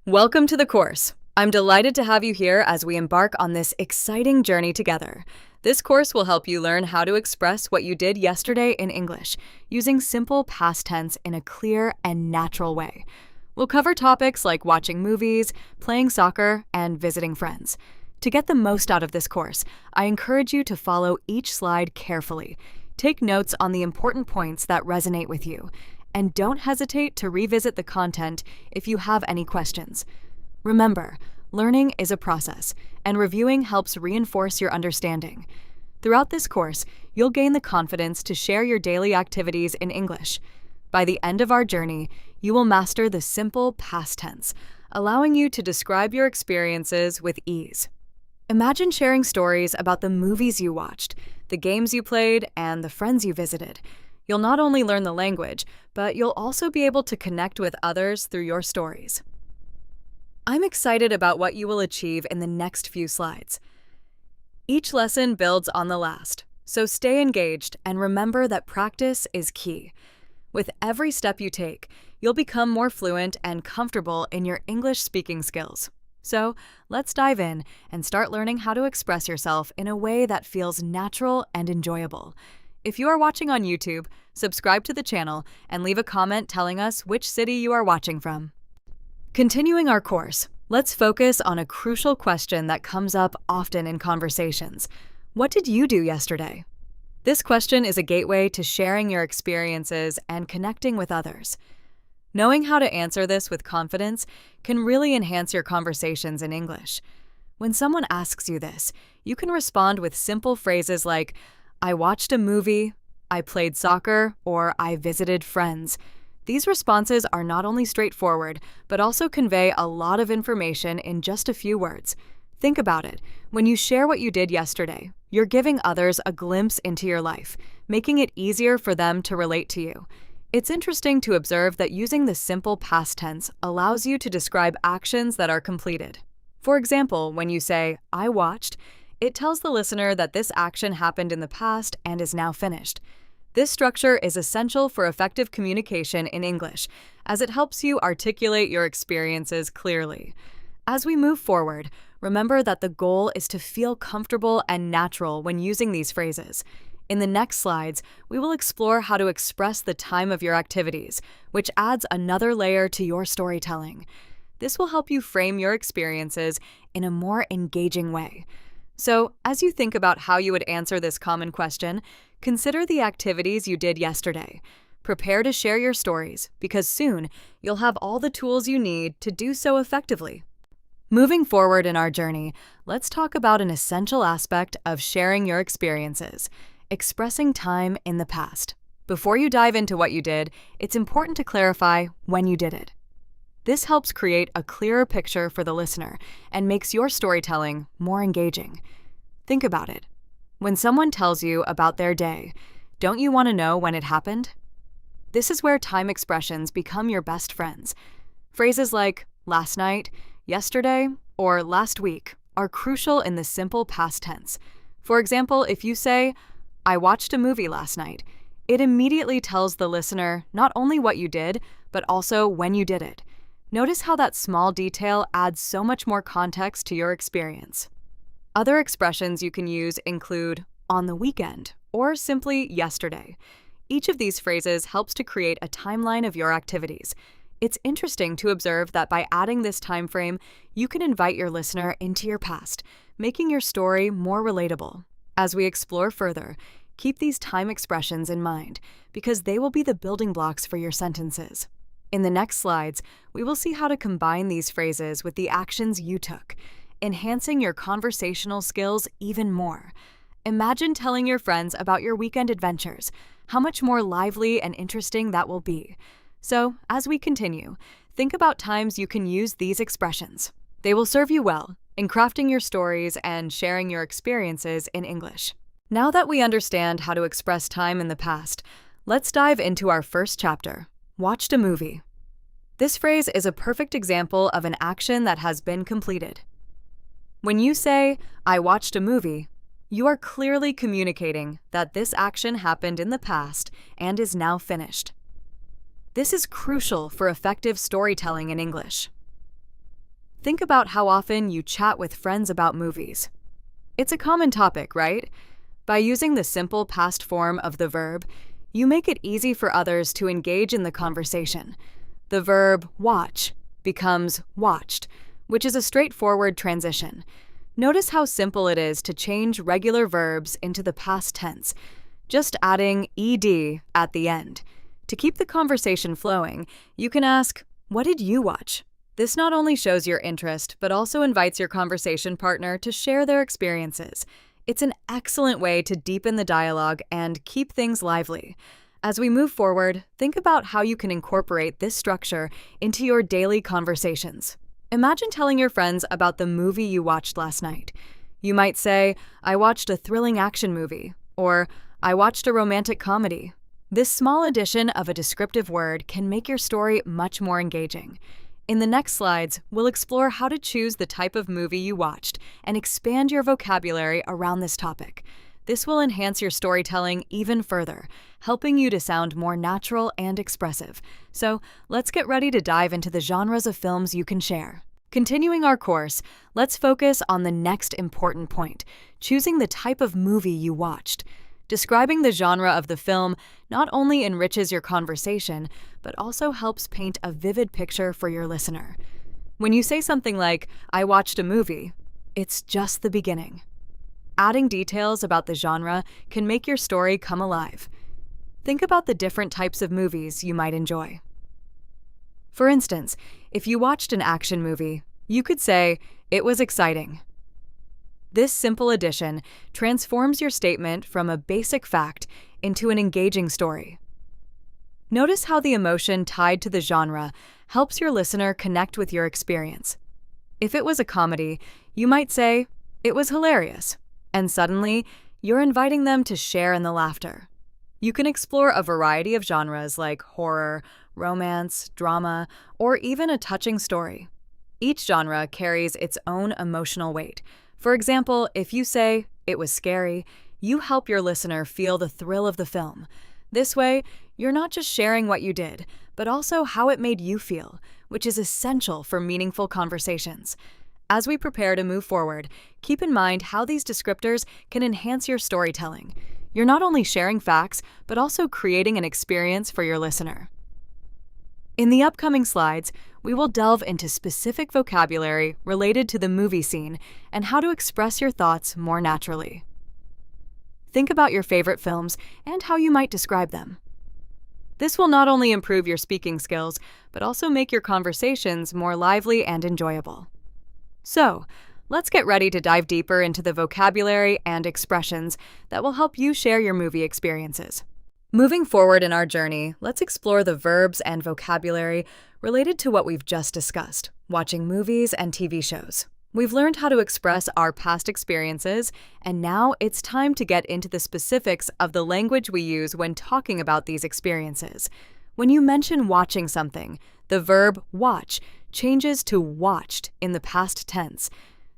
Welcome to the course. I'm delighted to have you here as we embark on this exciting journey together. This course will help you learn how to express what you did yesterday in English using simple past tense in a clear and natural way. We'll cover topics like watching movies, playing soccer, and visiting friends. To get the most out of this course, I encourage you to follow each slide carefully. Take notes on the important points that resonate with you, and don't hesitate to revisit the content if you have any questions. Remember, learning is a process, and reviewing helps reinforce your understanding. Throughout this course, you'll gain the confidence to share your daily activities in English. By the end of our journey, you will master the simple past tense, allowing you to describe your experiences with ease. Imagine sharing stories about the movies you watched, the games you played, and the friends you visited. You'll not only learn the language, but you'll also be able to connect with others through your stories. I'm excited about what you will achieve in the next few slides. Each lesson builds on the last, so stay engaged and remember that practice is key. With every step you take, you'll become more fluent and comfortable in your English speaking skills. So let's dive in and start learning how to express yourself in a way that feels natural and enjoyable. If you are watching on YouTube, subscribe to the channel and leave a comment telling us which city you are watching from. Continuing our course, let's focus on a crucial question that comes up often in conversations. What did you do yesterday? This question is a gateway to sharing your experiences and connecting with others. Knowing how to answer this with confidence can really enhance your conversations in English. When someone asks you this, you can respond with simple phrases like, I watched a movie, I played soccer, or I visited friends. These responses are not only straightforward, but also convey a lot of information in just a few words. Think about it. When you share what you did yesterday, you're giving others a glimpse into your life, making it easier for them to relate to you. It's interesting to observe that using the simple past tense allows you to describe actions that are completed. For example, when you say, I watched, it tells the listener that this action happened in the past and is now finished. This structure is essential for effective communication in English, as it helps you articulate your experiences clearly. As we move forward, remember that the goal is to feel comfortable and natural when using these phrases. In the next slides, we will explore how to express the time of your activities, which adds another layer to your storytelling. This will help you frame your experiences in a more engaging way. So, as you think about how you would answer this common question, consider the activities you did yesterday. Prepare to share your stories, because soon you'll have all the tools you need to do so effectively. Moving forward in our journey, let's talk about an essential aspect of sharing your experiences: expressing time in the past. Before you dive into what you did, it's important to clarify when you did it. This helps create a clearer picture for the listener and makes your storytelling more engaging. Think about it. When someone tells you about their day, don't you want to know when it happened? This is where time expressions become your best friends. Phrases like last night, yesterday, or last week are crucial in the simple past tense. For example, if you say, I watched a movie last night, it immediately tells the listener not only what you did, but also when you did it. Notice how that small detail adds so much more context to your experience. Other expressions you can use include on the weekend or simply yesterday. Each of these phrases helps to create a timeline of your activities. It's interesting to observe that by adding this time frame, you can invite your listener into your past, making your story more relatable. As we explore further, keep these time expressions in mind because they will be the building blocks for your sentences. In the next slides, we will see how to combine these phrases with the actions you took, enhancing your conversational skills even more. Imagine telling your friends about your weekend adventures, how much more lively and interesting that will be. So, as we continue, think about times you can use these expressions. They will serve you well in crafting your stories and sharing your experiences in English. Now that we understand how to express time in the past, let's dive into our first chapter. Watched a movie. This phrase is a perfect example of an action that has been completed. When you say, I watched a movie, you are clearly communicating that this action happened in the past and is now finished. This is crucial for effective storytelling in English. Think about how often you chat with friends about movies. It's a common topic, right? By using the simple past form of the verb, you make it easy for others to engage in the conversation. The verb watch becomes watched, which is a straightforward transition. Notice how simple it is to change regular verbs into the past tense, just adding ed at the end. To keep the conversation flowing, you can ask, "What did you watch?" This not only shows your interest, but also invites your conversation partner to share their experiences. It's an excellent way to deepen the dialogue and keep things lively. As we move forward, think about how you can incorporate this structure into your daily conversations. Imagine telling your friends about the movie you watched last night. You might say, "I watched a thrilling action movie," or "I watched a romantic comedy." This small addition of a descriptive word can make your story much more engaging. In the next slides, we'll explore how to choose the type of movie you watched and expand your vocabulary around this topic. This will enhance your storytelling even further, helping you to sound more natural and expressive. So let's get ready to dive into the genres of films you can share. Continuing our course, let's focus on the next important point, choosing the type of movie you watched. Describing the genre of the film not only enriches your conversation, but also helps paint a vivid picture for your listener. When you say something like, "I watched a movie," it's just the beginning. Adding details about the genre can make your story come alive. Think about the different types of movies you might enjoy. For instance, if you watched an action movie, you could say, "It was exciting." This simple addition transforms your statement from a basic fact into an engaging story. Notice how the emotion tied to the genre helps your listener connect with your experience. If it was a comedy, you might say, "It was hilarious," and suddenly, you're inviting them to share in the laughter. You can explore a variety of genres like horror, romance, drama, or even a touching story. Each genre carries its own emotional weight. For example, if you say, "It was scary," you help your listener feel the thrill of the film. This way, you're not just sharing what you did, but also how it made you feel, which is essential for meaningful conversations. As we prepare to move forward, keep in mind how these descriptors can enhance your storytelling. You're not only sharing facts, but also creating an experience for your listener. In the upcoming slides, we will delve into specific vocabulary related to the movie scene and how to express your thoughts more naturally. Think about your favorite films and how you might describe them. This will not only improve your speaking skills, but also make your conversations more lively and enjoyable. So, let's get ready to dive deeper into the vocabulary and expressions that will help you share your movie experiences. Moving forward in our journey, let's explore the verbs and vocabulary related to what we've just discussed, watching movies and TV shows. We've learned how to express our past experiences, and now it's time to get into the specifics of the language we use when talking about these experiences. When you mention watching something, the verb watch changes to watched in the past tense.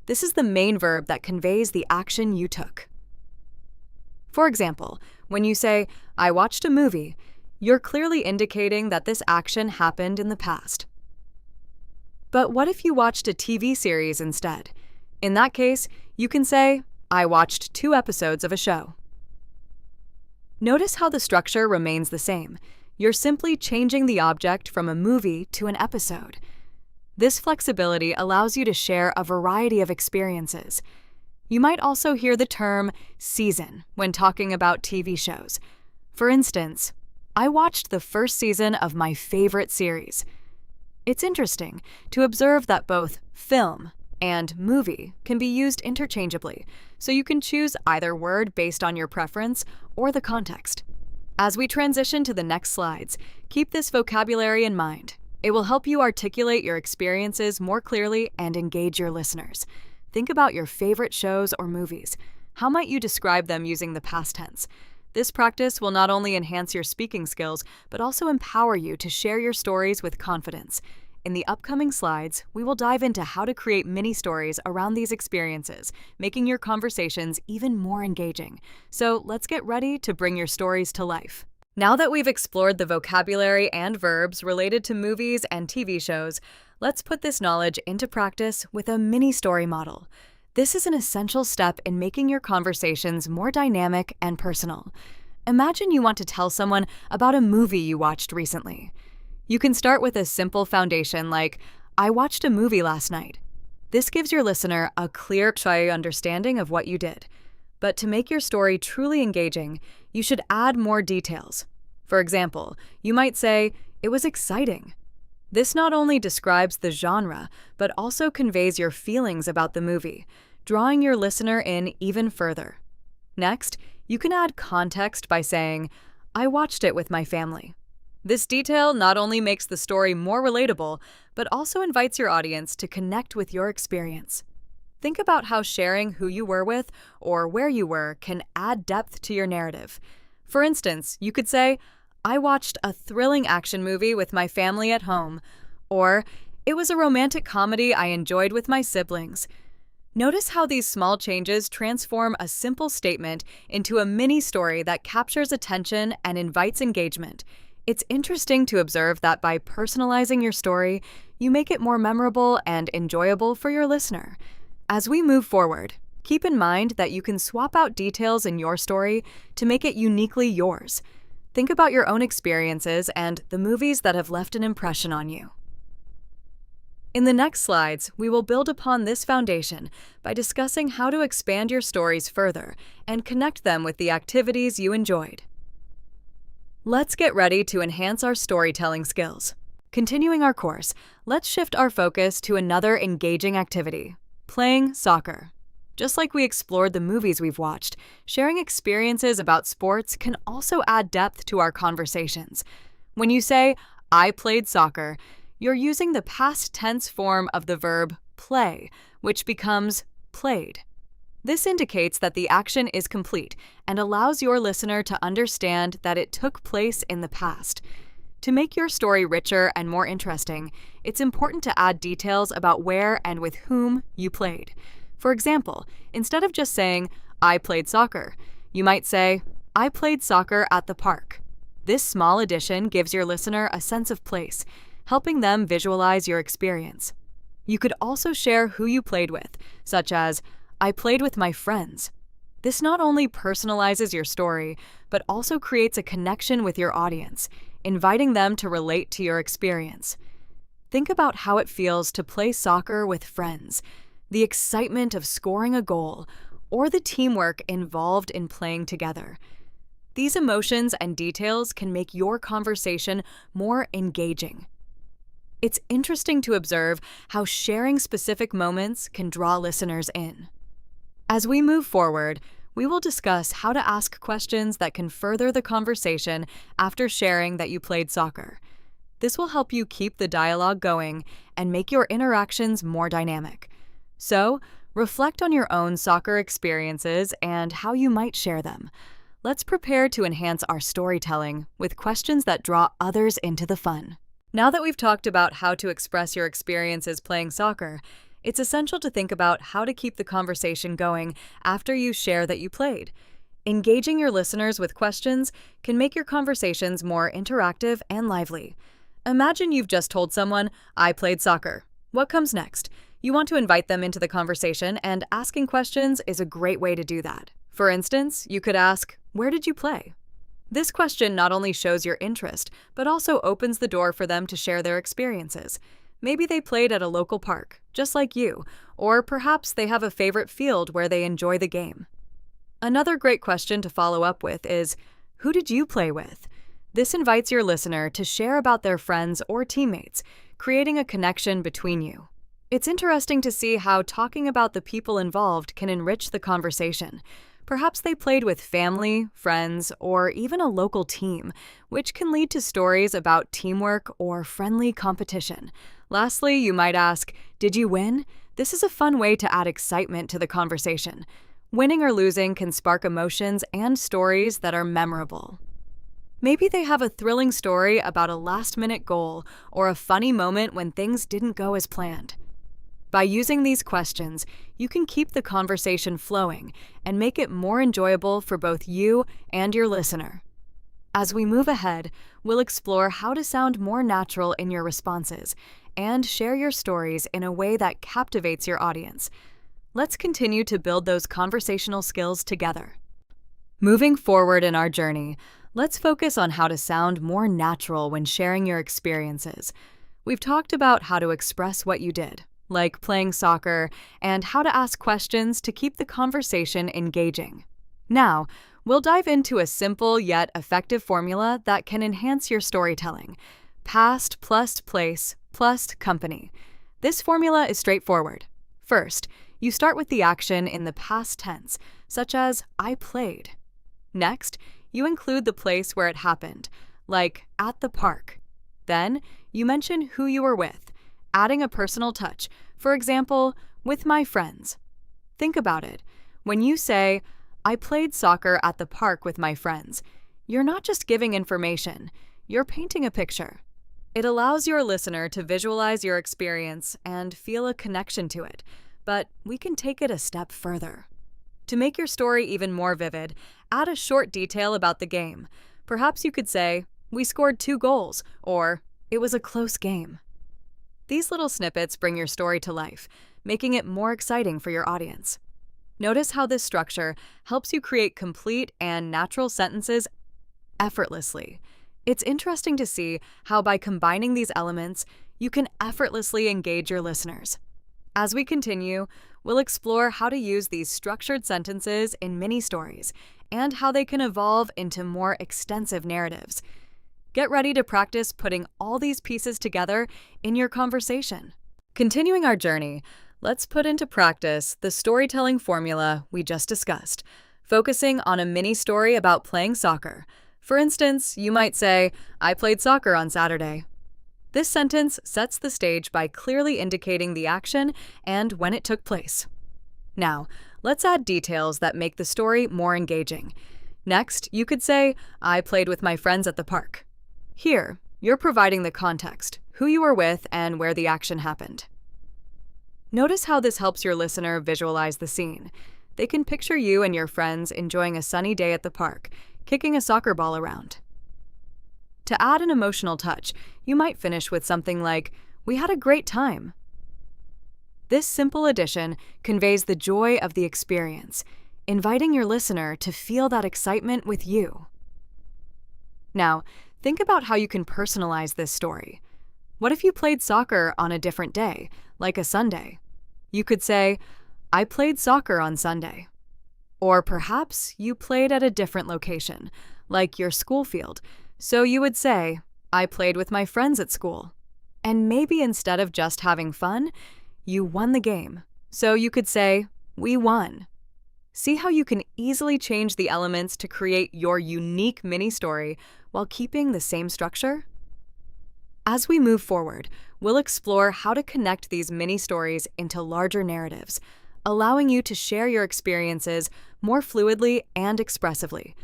This is the main verb that conveys the action you took. For example, when you say, "I watched a movie," you're clearly indicating that this action happened in the past. But what if you watched a TV series instead? In that case, you can say, "I watched 2 episodes of a show." Notice how the structure remains the same. You're simply changing the object from a movie to an episode. This flexibility allows you to share a variety of experiences. You might also hear the term season when talking about TV shows. For instance, "I watched the first season of my favorite series." It's interesting to observe that both film and movie can be used interchangeably, so you can choose either word based on your preference or the context. As we transition to the next slides, keep this vocabulary in mind. It will help you articulate your experiences more clearly and engage your listeners. Think about your favorite shows or movies. How might you describe them using the past tense? This practice will not only enhance your speaking skills, but also empower you to share your stories with confidence. In the upcoming slides, we will dive into how to create mini-stories around these experiences, making your conversations even more engaging. So let's get ready to bring your stories to life. Now that we've explored the vocabulary and verbs related to movies and TV shows, Let's put this knowledge into practice with a mini story model. This is an essential step in making your conversations more dynamic and personal. Imagine you want to tell someone about a movie you watched recently. You can start with a simple foundation like, I watched a movie last night. This gives your listener a clear understanding of what you did. But to make your story truly engaging, you should add more details. For example, you might say, it was exciting. This not only describes the genre, but also conveys your feelings about the movie, drawing your listener in even further. Next, you can add context by saying, I watched it with my family. This detail not only makes the story more relatable, but also invites your audience to connect with your experience. Think about how sharing who you were with or where you were can add depth to your narrative. For instance, you could say, I watched a thrilling action movie with my family at home, or it was a romantic comedy I enjoyed with my siblings. Notice how these small changes transform a simple statement into a mini story that captures attention and invites engagement. It's interesting to observe that by personalizing your story, you make it more memorable and enjoyable for your listener. As we move forward, keep in mind that you can swap out details in your story to make it uniquely yours. Think about your own experiences and the movies that have left an impression on you. In the next slides, we will build upon this foundation by discussing how to expand your stories further and connect them with the activities you enjoyed. Let's get ready to enhance our storytelling skills. Continuing our course, let's shift our focus to another engaging activity, playing soccer. Just like we explored the movies we've watched, sharing experiences about sports can also add depth to our conversations. When you say, I played soccer, you're using the past tense form of the verb play, which becomes played. This indicates that the action is complete and allows your listener to understand that it took place in the past. To make your story richer and more interesting, it's important to add details about where and with whom you played. For example, instead of just saying, I played soccer, you might say, I played soccer at the park. This small addition gives your listener a sense of place, helping them visualize your experience. You could also share who you played with, such as, I played with my friends. This not only personalizes your story, but also creates a connection with your audience, inviting them to relate to your experience. Think about how it feels to play soccer with friends, the excitement of scoring a goal, or the teamwork involved in playing together. These emotions and details can make your conversation more engaging. It's interesting to observe how sharing specific moments can draw listeners in. As we move forward, we will discuss how to ask questions that can further the conversation after sharing that you played soccer. This will help you keep the dialogue going and make your interactions more dynamic. So, reflect on your own soccer experiences and how you might share them. Let's prepare to enhance our storytelling with questions that draw others into the fun. Now that we've talked about how to express your experiences playing soccer, it's essential to think about how to keep the conversation going after you share that you played. Engaging your listeners with questions can make your conversations more interactive and lively. Imagine you've just told someone, I played soccer. What comes next? You want to invite them into the conversation, and asking questions is a great way to do that. For instance, you could ask, where did you play? This question not only shows your interest, but also opens the door for them to share their experiences. Maybe they played at a local park, just like you, or perhaps they have a favorite field where they enjoy the game. Another great question to follow up with is, who did you play with? This invites your listener to share about their friends or teammates, creating a connection between you. It's interesting to see how talking about the people involved can enrich the conversation. Perhaps they played with family, friends, or even a local team, which can lead to stories about teamwork or friendly competition. Lastly, you might ask, did you win? This is a fun way to add excitement to the conversation. Winning or losing can spark emotions and stories that are memorable. Maybe they have a thrilling story about a last-minute goal or a funny moment when things didn't go as planned. By using these questions, you can keep the conversation flowing and make it more enjoyable for both you and your listener. As we move ahead, we'll explore how to sound more natural in your responses and share your stories in a way that captivates your audience. Let's continue to build those conversational skills together. Moving forward in our journey, let's focus on how to sound more natural when sharing your experiences. We've talked about how to express what you did, like playing soccer, and how to ask questions to keep the conversation engaging. Now, we'll dive into a simple yet effective formula that can enhance your storytelling: past plus place plus company. This formula is straightforward. First, you start with the action in the past tense, such as I played. Next, you include the place where it happened, like at the park. Then, you mention who you were with, adding a personal touch, for example, with my friends. Think about it. When you say, I played soccer at the park with my friends, you're not just giving information, you're painting a picture. It allows your listener to visualize your experience and feel a connection to it, but we can take it a step further. To make your story even more vivid, add a short detail about the game. Perhaps you could say, we scored 2 goals, or it was a close game. These little snippets bring your story to life, making it more exciting for your audience. Notice how this structure helps you create complete and natural sentences effortlessly. It's interesting to see how by combining these elements, you can effortlessly engage your listeners. As we continue, we'll explore how to use these structured sentences in mini-stories and how they can evolve into more extensive narratives. Get ready to practice putting all these pieces together in your conversation. Continuing our journey, let's put into practice the storytelling formula we just discussed, focusing on a mini-story about playing soccer. For instance, you might say, I played soccer on Saturday. This sentence sets the stage by clearly indicating the action and when it took place. Now, let's add details that make the story more engaging. Next, you could say, I played with my friends at the park. Here, you're providing the context, who you were with, and where the action happened. Notice how this helps your listener visualize the scene. They can picture you and your friends enjoying a sunny day at the park, kicking a soccer ball around. To add an emotional touch, you might finish with something like, we had a great time. This simple addition conveys the joy of the experience, inviting your listener to feel that excitement with you. Now, think about how you can personalize this story. What if you played soccer on a different day, like a Sunday? You could say, I played soccer on Sunday. Or perhaps you played at a different location, like your school field, so you would say, I played with my friends at school. And maybe instead of just having fun, you won the game, so you could say, we won. See how you can easily change the elements to create your unique mini-story while keeping the same structure? As we move forward, we'll explore how to connect these mini-stories into larger narratives, allowing you to share your experiences more fluidly and expressively.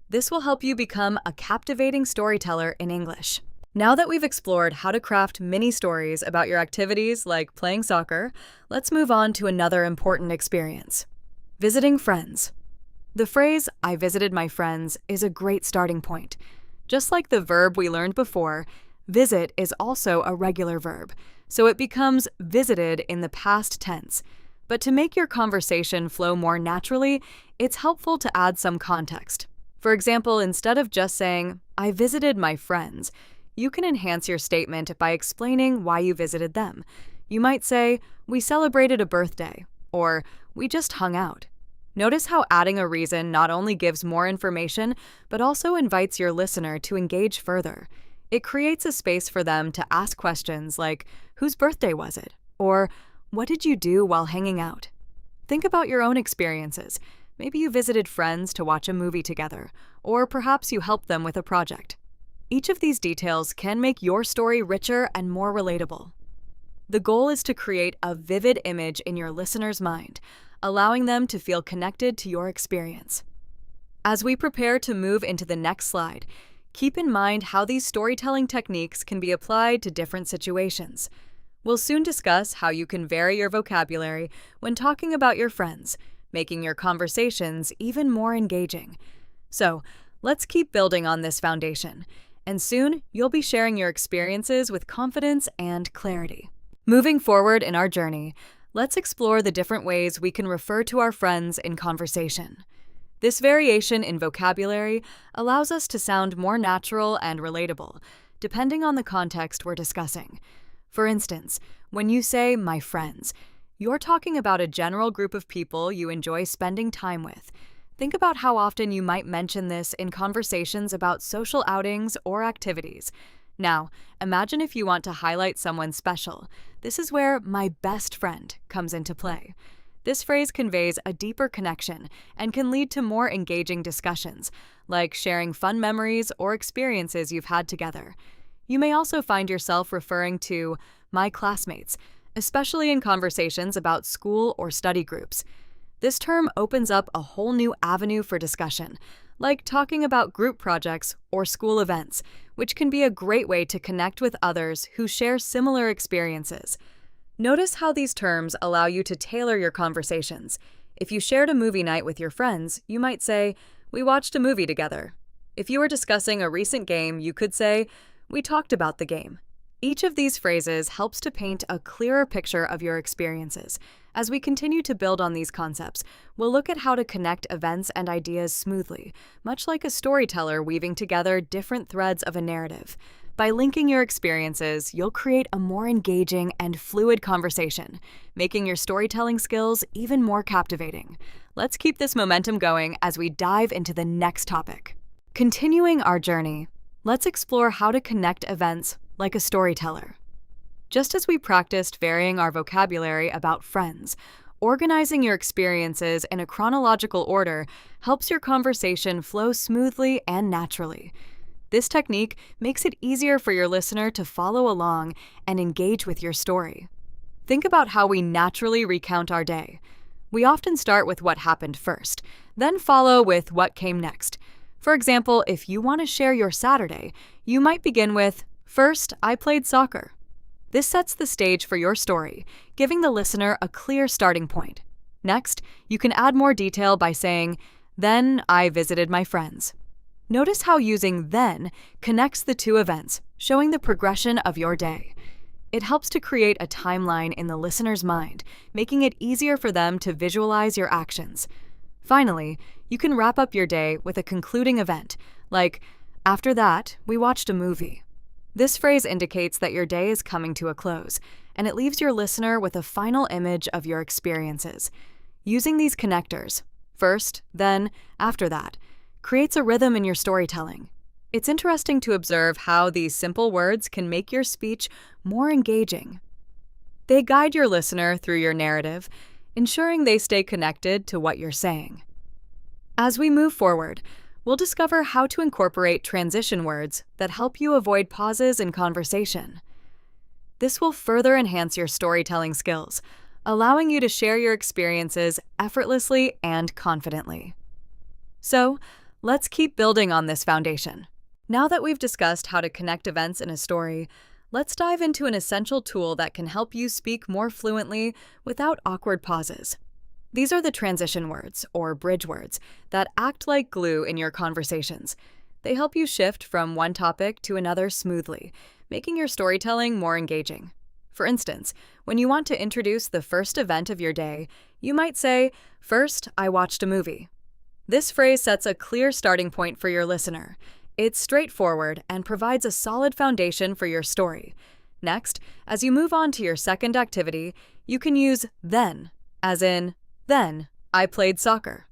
This will help you become a captivating storyteller in English. Now that we've explored how to craft mini-stories about your activities like playing soccer, let's move on to another important experience: visiting friends. The phrase, I visited my friends, is a great starting point. Just like the verb we learned before, visit is also a regular verb, so it becomes visited in the past tense. But to make your conversation flow more naturally, it's helpful to add some context. For example, instead of just saying, I visited my friends, you can enhance your statement by explaining why you visited them. You might say, we celebrated a birthday, or we just hung out. Notice how adding a reason not only gives more information, but also invites your listener to engage further. It creates a space for them to ask questions like, whose birthday was it? Or, what did you do while hanging out? Think about your own experiences. Maybe you visited friends to watch a movie together, or perhaps you helped them with a project. Each of these details can make your story richer and more relatable. The goal is to create a vivid image in your listener's mind, allowing them to feel connected to your experience. As we prepare to move into the next slide, keep in mind how these storytelling techniques can be applied to different situations. We'll soon discuss how you can vary your vocabulary when talking about your friends, making your conversations even more engaging. So, Let's keep building on this foundation, and soon you'll be sharing your experiences with confidence and clarity. Moving forward in our journey, let's explore the different ways we can refer to our friends in conversation. This variation in vocabulary allows us to sound more natural and relatable, depending on the context we're discussing. For instance, when you say "my friends," you're talking about a general group of people you enjoy spending time with. Think about how often you might mention this in conversations about social outings or activities. Now, imagine if you want to highlight someone special. This is where "my best friend" comes into play. This phrase conveys a deeper connection and can lead to more engaging discussions, like sharing fun memories or experiences you've had together. You may also find yourself referring to "my classmates," especially in conversations about school or study groups. This term opens up a whole new avenue for discussion, like talking about group projects or school events, which can be a great way to connect with others who share similar experiences. Notice how these terms allow you to tailor your conversations. If you shared a movie night with your friends, you might say, "We watched a movie together." If you were discussing a recent game, you could say, "We talked about the game." Each of these phrases helps to paint a clearer picture of your experiences. As we continue to build on these concepts, we'll look at how to connect events and ideas smoothly, much like a storyteller weaving together different threads of a narrative. By linking your experiences, you'll create a more engaging and fluid conversation, making your storytelling skills even more captivating. Let's keep this momentum going as we dive into the next topic. Continuing our journey, let's explore how to connect events like a storyteller. Just as we practiced varying our vocabulary about friends, organizing your experiences in a chronological order helps your conversation flow smoothly and naturally. This technique makes it easier for your listener to follow along and engage with your story. Think about how we naturally recount our day. We often start with what happened first, then follow with what came next. For example, if you want to share your Saturday, you might begin with, "First, I played soccer." This sets the stage for your story, giving the listener a clear starting point. Next, you can add more detail by saying, "Then I visited my friends." Notice how using "then" connects the two events, showing the progression of your day. It helps to create a timeline in the listener's mind, making it easier for them to visualize your actions. Finally, you can wrap up your day with a concluding event, like, "After that, we watched a movie." This phrase indicates that your day is coming to a close, and it leaves your listener with a final image of your experiences. Using these connectors, "first, then, after that," creates a rhythm in your storytelling. It's interesting to observe how these simple words can make your speech more engaging. They guide your listener through your narrative, ensuring they stay connected to what you're saying. As we move forward, we'll discover how to incorporate transition words that help you avoid pauses in conversation. This will further enhance your storytelling skills, allowing you to share your experiences effortlessly and confidently. So, let's keep building on this foundation. Now that we've discussed how to connect events in a story, let's dive into an essential tool that can help you speak more fluently without awkward pauses. These are the transition words, or bridge words, that act like glue in your conversations. They help you shift from one topic to another smoothly, making your storytelling more engaging. For instance, when you want to introduce the first event of your day, you might say, "First, I watched a movie." This phrase sets a clear starting point for your listener. It's straightforward and provides a solid foundation for your story. Next, as you move on to your second activity, you can use "then," as in, "Then, I played soccer."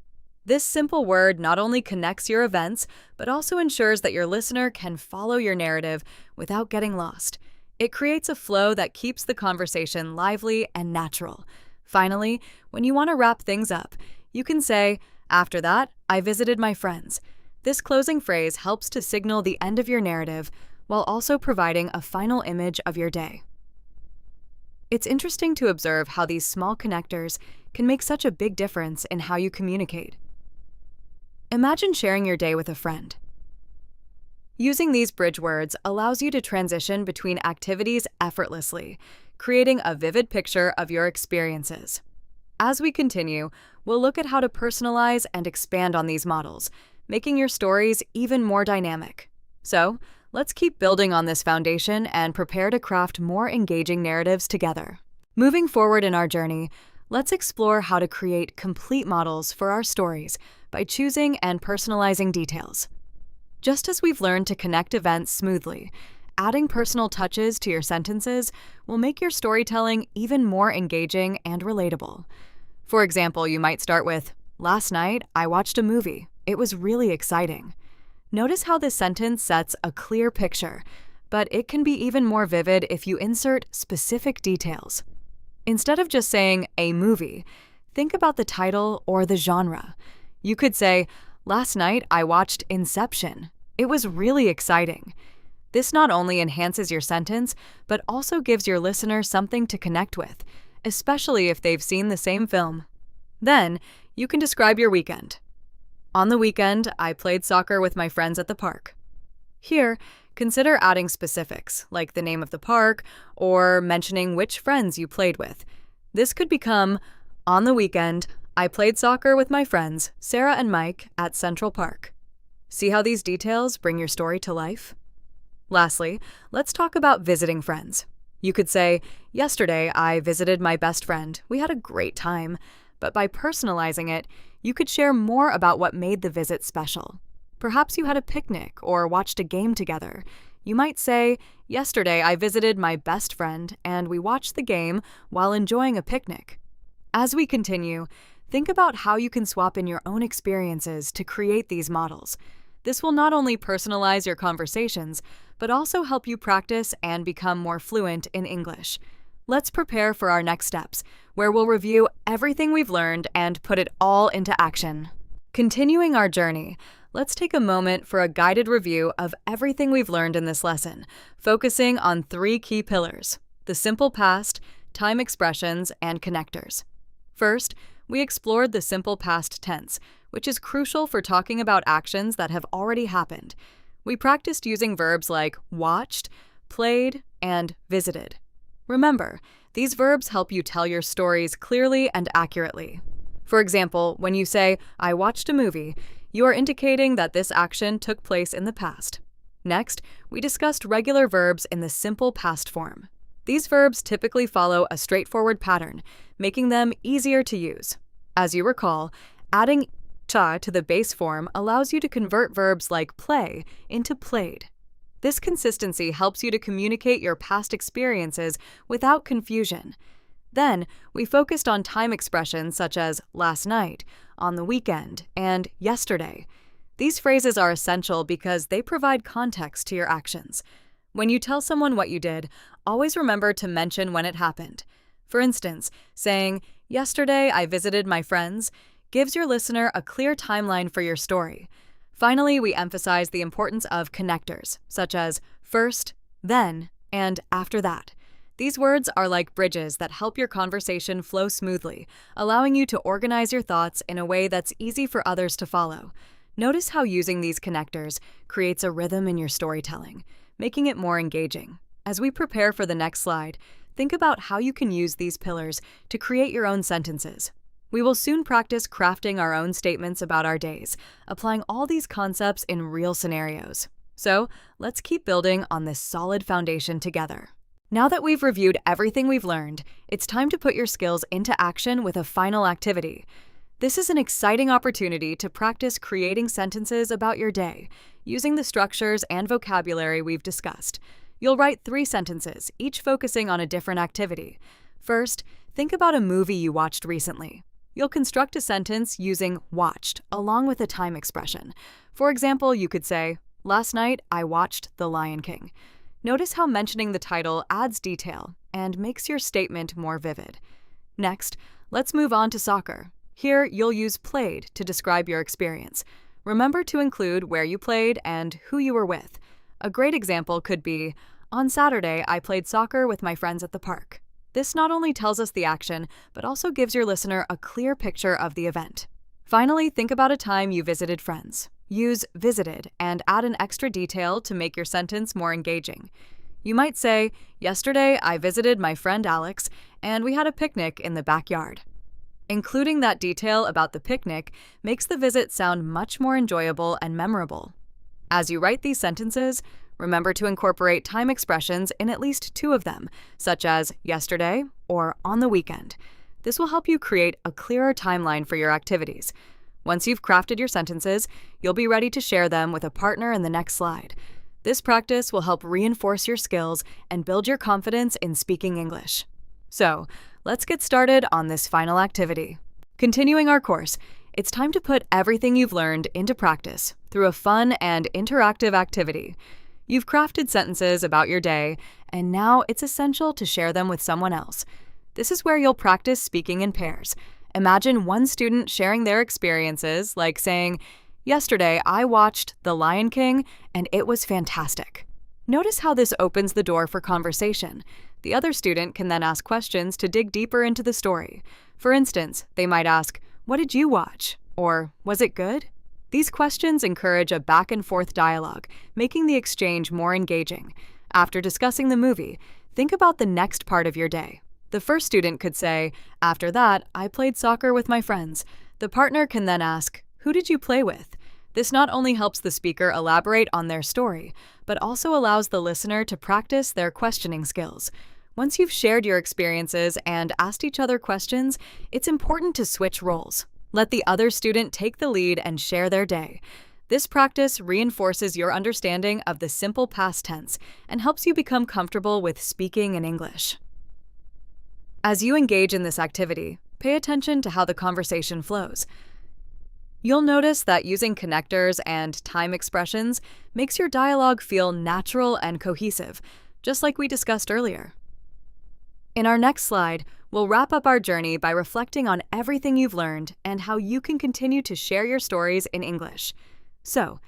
This simple word not only connects your events, but also ensures that your listener can follow your narrative without getting lost. It creates a flow that keeps the conversation lively and natural. Finally, when you want to wrap things up, you can say, "After that, I visited my friends." This closing phrase helps to signal the end of your narrative while also providing a final image of your day. It's interesting to observe how these small connectors can make such a big difference in how you communicate. Imagine sharing your day with a friend. Using these bridge words allows you to transition between activities effortlessly, creating a vivid picture of your experiences. As we continue, we'll look at how to personalize and expand on these models, making your stories even more dynamic. So, let's keep building on this foundation and prepare to craft more engaging narratives together. Moving forward in our journey, let's explore how to create complete models for our stories by choosing and personalizing details. Just as we've learned to connect events smoothly, adding personal touches to your sentences will make your storytelling even more engaging and relatable. For example, you might start with, "Last night, I watched a movie. It was really exciting." Notice how this sentence sets a clear picture, but it can be even more vivid if you insert specific details. Instead of just saying a movie, think about the title or the genre. You could say, "Last night I watched Inception. It was really exciting." This not only enhances your sentence, but also gives your listener something to connect with, especially if they've seen the same film. Then, you can describe your weekend. "On the weekend, I played soccer with my friends at the park." Here, consider adding specifics, like the name of the park or mentioning which friends you played with. This could become, "On the weekend, I played soccer with my friends, Sarah and Mike, at Central Park." See how these details bring your story to life? Lastly, let's talk about visiting friends. You could say, "Yesterday, I visited my best friend. We had a great time." But by personalizing it, you could share more about what made the visit special. Perhaps you had a picnic or watched a game together. You might say, "Yesterday, I visited my best friend and we watched the game while enjoying a picnic." As we continue, think about how you can swap in your own experiences to create these models. This will not only personalize your conversations, but also help you practice and become more fluent in English. Let's prepare for our next steps, where we'll review everything we've learned and put it all into action. Continuing our journey, let's take a moment for a guided review of everything we've learned in this lesson, focusing on 3 key pillars: the simple past, time expressions, and connectors. First, we explored the simple past tense, which is crucial for talking about actions that have already happened. We practiced using verbs like watched, played, and visited. Remember, these verbs help you tell your stories clearly and accurately. For example, when you say, "I watched a movie," you are indicating that this action took place in the past. Next, we discussed regular verbs in the simple past form. These verbs typically follow a straightforward pattern, making them easier to use. As you recall, adding cha to the base form allows you to convert verbs like play into played. This consistency helps you to communicate your past experiences without confusion. Then, we focused on time expressions such as last night, on the weekend, and yesterday. These phrases are essential because they provide context to your actions. When you tell someone what you did, always remember to mention when it happened. For instance, saying, "Yesterday I visited my friends," gives your listener a clear timeline for your story. Finally, we emphasize the importance of connectors, such as first, then, and after that. These words are like bridges that help your conversation flow smoothly, allowing you to organize your thoughts in a way that's easy for others to follow. Notice how using these connectors creates a rhythm in your storytelling, making it more engaging. As we prepare for the next slide, think about how you can use these pillars to create your own sentences. We will soon practice crafting our own statements about our days, applying all these concepts in real scenarios. So, let's keep building on this solid foundation together. Now that we've reviewed everything we've learned, it's time to put your skills into action with a final activity. This is an exciting opportunity to practice creating sentences about your day, using the structures and vocabulary we've discussed. You'll write 3 sentences, each focusing on a different activity. First, think about a movie you watched recently. You'll construct a sentence using watched, along with a time expression. For example, you could say, "Last night, I watched The Lion King." Notice how mentioning the title adds detail and makes your statement more vivid. Next, let's move on to soccer. Here, you'll use played to describe your experience. Remember to include where you played and who you were with. A great example could be, "On Saturday, I played soccer with my friends at the park." This not only tells us the action, but also gives your listener a clear picture of the event. Finally, think about a time you visited friends. Use visited and add an extra detail to make your sentence more engaging. You might say, "Yesterday, I visited my friend Alex, and we had a picnic in the backyard." Including that detail about the picnic makes the visit sound much more enjoyable and memorable. As you write these sentences, remember to incorporate time expressions in at least two of them, such as yesterday or on the weekend. This will help you create a clearer timeline for your activities. Once you've crafted your sentences, you'll be ready to share them with a partner in the next slide. This practice will help reinforce your skills and build your confidence in speaking English. So, let's get started on this final activity. Continuing our course, it's time to put everything you've learned into practice through a fun and interactive activity. You've crafted sentences about your day, and now it's essential to share them with someone else. This is where you'll practice speaking in pairs. Imagine one student sharing their experiences, like saying, "Yesterday I watched The Lion King, and it was fantastic." Notice how this opens the door for conversation. The other student can then ask questions to dig deeper into the story. For instance, they might ask, "What did you watch?" Or, "Was it good?" These questions encourage a back-and-forth dialogue, making the exchange more engaging. After discussing the movie, think about the next part of your day. The first student could say, "After that, I played soccer with my friends." The partner can then ask, "Who did you play with?" This not only helps the speaker elaborate on their story, but also allows the listener to practice their questioning skills. Once you've shared your experiences and asked each other questions, it's important to switch roles. Let the other student take the lead and share their day. This practice reinforces your understanding of the simple past tense and helps you become comfortable with speaking in English. As you engage in this activity, pay attention to how the conversation flows. You'll notice that using connectors and time expressions makes your dialogue feel natural and cohesive, just like we discussed earlier. In our next slide, we'll wrap up our journey by reflecting on everything you've learned and how you can continue to share your stories in English. So,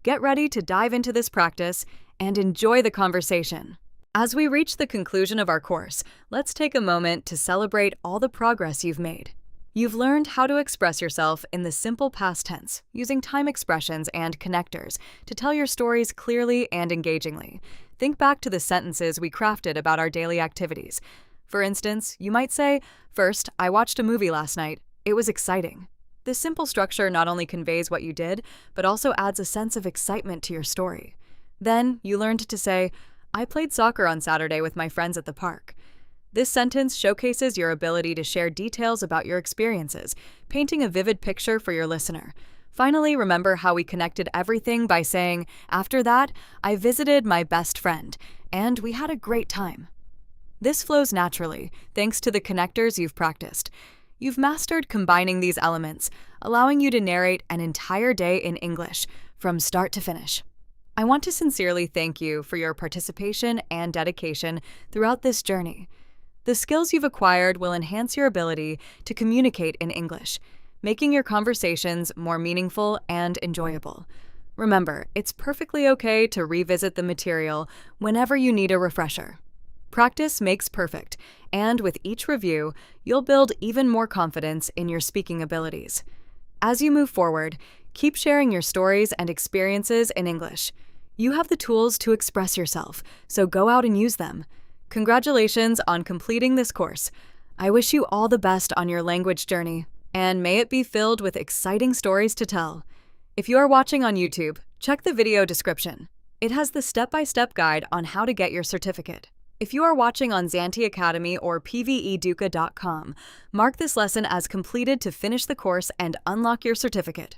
get ready to dive into this practice and enjoy the conversation. As we reach the conclusion of our course, let's take a moment to celebrate all the progress you've made. You've learned how to express yourself in the simple past tense, using time expressions and connectors to tell your stories clearly and engagingly. Think back to the sentences we crafted about our daily activities. For instance, you might say, "First, I watched a movie last night. It was exciting." This simple structure not only conveys what you did, but also adds a sense of excitement to your story. Then, you learned to say, "I played soccer on Saturday with my friends at the park." This sentence showcases your ability to share details about your experiences, painting a vivid picture for your listener. Finally, remember how we connected everything by saying, "After that, I visited my best friend, and we had a great time." This flows naturally, thanks to the connectors you've practiced. You've mastered combining these elements, allowing you to narrate an entire day in English, from start to finish. I want to sincerely thank you for your participation and dedication throughout this journey. The skills you've acquired will enhance your ability to communicate in English, making your conversations more meaningful and enjoyable. Remember, it's perfectly okay to revisit the material whenever you need a refresher. Practice makes perfect, and with each review, you'll build even more confidence in your speaking abilities. As you move forward, keep sharing your stories and experiences in English. You have the tools to express yourself, so go out and use them. Congratulations on completing this course. I wish you all the best on your language journey, and may it be filled with exciting stories to tell. If you are watching on YouTube, check the video description. It has the step-by-step guide on how to get your certificate. If you are watching on Zanti Academy or pveduca.com, mark this lesson as completed to finish the course and unlock your certificate.